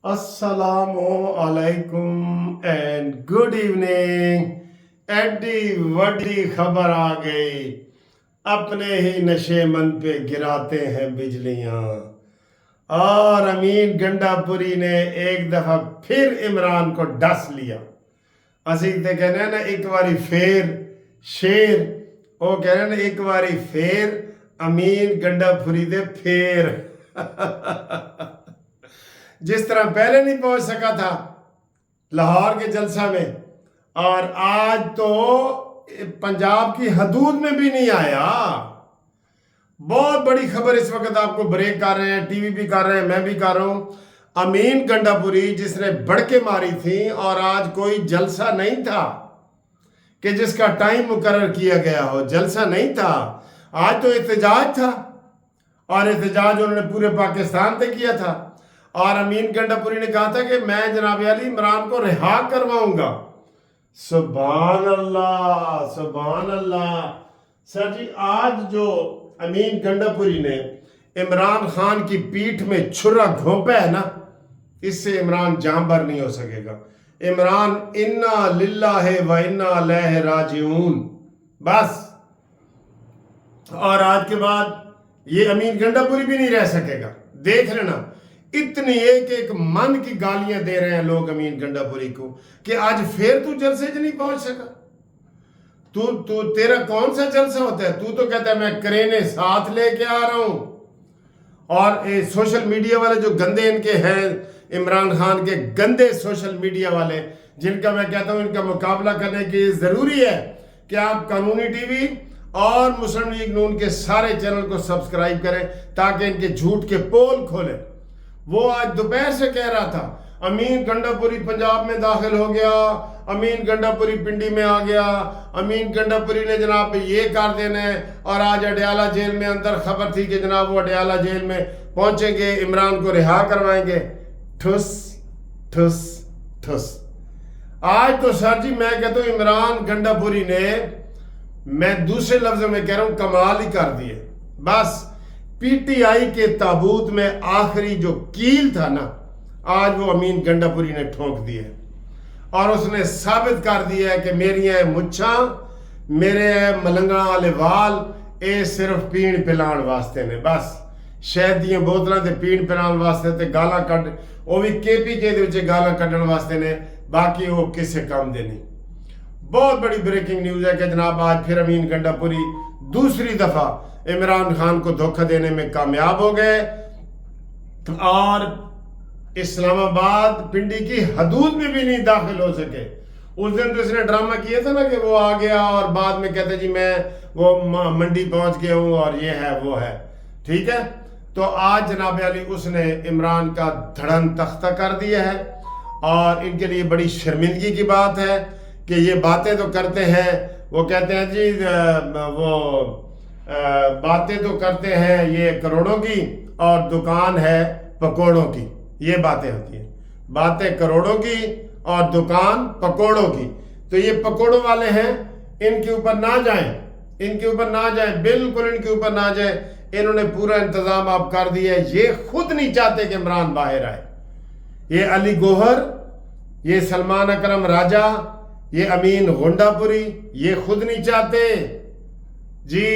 السلام علیکم and good evening. ایڈی وڈی خبر آ گئی، اپنے ہی نشے من پہ گراتے ہیں بجلیاں. اور امین گنڈا پوری نے ایک دفعہ پھر عمران کو ڈس لیا. اسی تے کہنے ہیں نا ایک واری پھر شیر، وہ کہنے ہیں نا ایک واری پھر امین گنڈا پوری دے پھر. جس طرح پہلے نہیں پہنچ سکا تھا لاہور کے جلسہ میں، اور آج تو پنجاب کی حدود میں بھی نہیں آیا. بہت بڑی خبر اس وقت آپ کو بریک کر رہے ہیں، ٹی وی بھی کر رہے ہیں، میں بھی کر رہا ہوں. امین گنڈا پوری جس نے بڑکے ماری تھی، اور آج کوئی جلسہ نہیں تھا کہ جس کا ٹائم مقرر کیا گیا ہو، جلسہ نہیں تھا. آج تو احتجاج تھا، اور احتجاج انہوں نے پورے پاکستان پہ کیا تھا. اور امین گنڈا پوری نے کہا تھا کہ میں جناب علی عمران کو رہا کرواؤں گا. سبحان اللہ سبحان اللہ. سر جی، آج جو امین گنڈا پوری نے عمران خان کی پیٹھ میں چھرا گھونپا ہے نا، اس سے عمران جاں بر نہیں ہو سکے گا. عمران انا للہ و انا الیہ راجعون بس. اور آج کے بعد یہ امین گنڈا پوری بھی نہیں رہ سکے گا. دیکھ لینا، اتنی ایک من کی گالیاں دے رہے ہیں لوگ امین گنڈا پوری کو کہ آج پھر تو جلسے نہیں پہنچ سکا. تو تیرا کون سا جلسہ ہوتا ہے؟ تو کہتا ہے میں کرینے ساتھ لے کے آ رہا ہوں. اور سوشل میڈیا والے جو گندے ان کے ہیں، عمران خان کے گندے سوشل میڈیا والے، جن کا میں کہتا ہوں ان کا مقابلہ کرنے کی ضروری ہے کہ آپ قانونی ٹی وی اور مسلم لیگ نون کے سارے چینل کو سبسکرائب کریں تاکہ ان کے جھوٹ کے پول کھولیں. وہ آج دوپہر سے کہہ رہا تھا امین گنڈا پوری پنجاب میں داخل ہو گیا، امین گنڈا پوری پنڈی میں آ گیا، امین گنڈا پوری نے جناب یہ کر دینا ہے. اور آج اڈیالہ جیل میں اندر خبر تھی کہ جناب وہ اڈیالہ جیل میں پہنچیں گے، عمران کو رہا کروائیں گے. ٹھس ٹھس ٹھس. آج تو سر جی میں کہتا ہوں عمران گنڈا پوری نے، میں دوسرے لفظوں میں کہہ رہا ہوں، کمال ہی کر دیے. بس پی ٹی آئی کے تابوت میں آخری جو کیل تھا نا، آج وہ امین گنڈا پوری نے ٹھونک دیے. اور اس نے ثابت کر دیا ہے کہ میری مچھاں، میرے ملنگا والے وال، اے صرف پین پلان واسطے نے. بس شہد دیاں بوتلاں تے پین پلان واسطے تے گالاں کڈ، وہ بھی کے پی کے دے وچ گالاں کڈن واسطے نے، باقی وہ کسے کام دے نہیں. بہت بڑی بریکنگ نیوز ہے کہ جناب آج پھر امین گنڈا پوری دوسری دفعہ عمران خان کو دھوکہ دینے میں کامیاب ہو گئے. اور اسلام آباد پنڈی کی حدود میں بھی نہیں داخل ہو سکے. اس دن تو اس نے ڈرامہ کیا تھا نا کہ وہ آ گیا اور بعد میں کہتے جی میں وہ منڈی پہنچ گیا ہوں اور یہ ہے وہ ہے. ٹھیک ہے، تو آج جناب علی اس نے عمران کا دھڑن تختہ کر دیا ہے. اور ان کے لیے بڑی شرمندگی کی بات ہے کہ یہ باتیں تو کرتے ہیں، وہ کہتے ہیں جی وہ باتیں تو کرتے ہیں یہ کروڑوں کی اور دکان ہے پکوڑوں کی. یہ باتیں ہوتی ہیں، باتیں کروڑوں کی اور دکان پکوڑوں کی. تو یہ پکوڑوں والے ہیں، ان کے اوپر نہ جائیں، ان کے اوپر نہ جائیں، بالکل ان کے اوپر نہ جائیں. انہوں نے پورا انتظام آپ کر دیا ہے. یہ خود نہیں چاہتے کہ عمران باہر آئے. یہ علی گوہر، یہ سلمان اکرم راجہ، یہ امین گنڈا پوری، یہ خود نہیں چاہتے. جی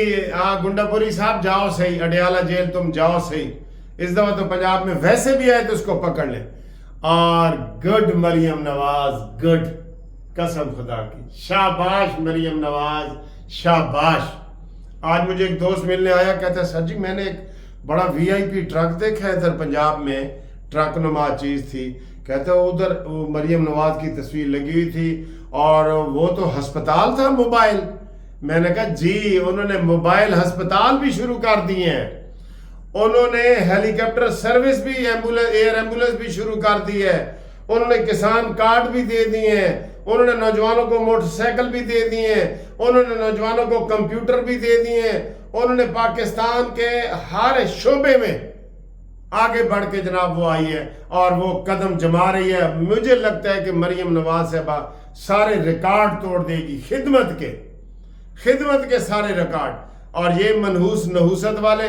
گنڈا پوری صاحب جاؤ صحیح، اڈیالہ جیل تم جاؤ صحیح. اس دفعہ تو پنجاب میں ویسے بھی آئے تو اس کو پکڑ لیں. اور گڈ مریم نواز، گڈ، قسم خدا کی، شاباش مریم نواز، شاباش. آج مجھے ایک دوست ملنے آیا، کہتا ہے سر جی میں نے ایک بڑا وی آئی پی ٹرک دیکھا ہے ادھر پنجاب میں، ٹرک نما چیز تھی. کہتا ہے ادھر مریم نواز کی تصویر لگی ہوئی تھی اور وہ تو ہسپتال تھا موبائل. میں نے کہا جی انہوں نے موبائل ہسپتال بھی شروع کر دیے ہیں، انہوں نے ہیلی کاپٹر سروس بھی، ایئر ایمبولنس بھی شروع کر دی ہے، انہوں نے کسان کارڈ بھی دے دیے ہیں، انہوں نے نوجوانوں کو موٹر سائیکل بھی دے دیے ہیں، انہوں نے نوجوانوں کو کمپیوٹر بھی دے دیے ہیں. انہوں نے پاکستان کے ہر شعبے میں آگے بڑھ کے جناب وہ آئی ہے اور وہ قدم جما رہی ہے. مجھے لگتا ہے کہ مریم نواز صاحبہ سارے ریکارڈ توڑ دے گی، خدمت کے سارے ریکارڈ. اور یہ منحوس نحوست والے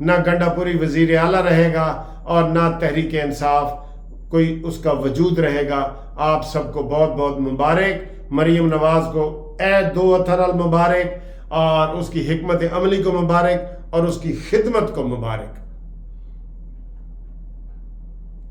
نہ گنڈا پوری وزیر اعلیٰ رہے گا، اور نہ تحریک انصاف کوئی اس کا وجود رہے گا۔ آپ سب کو بہت بہت مبارک، مریم نواز کو عید 2 اطہر المبارک، اور اس کی حکمت عملی کو مبارک، اور اس کی خدمت کو مبارک۔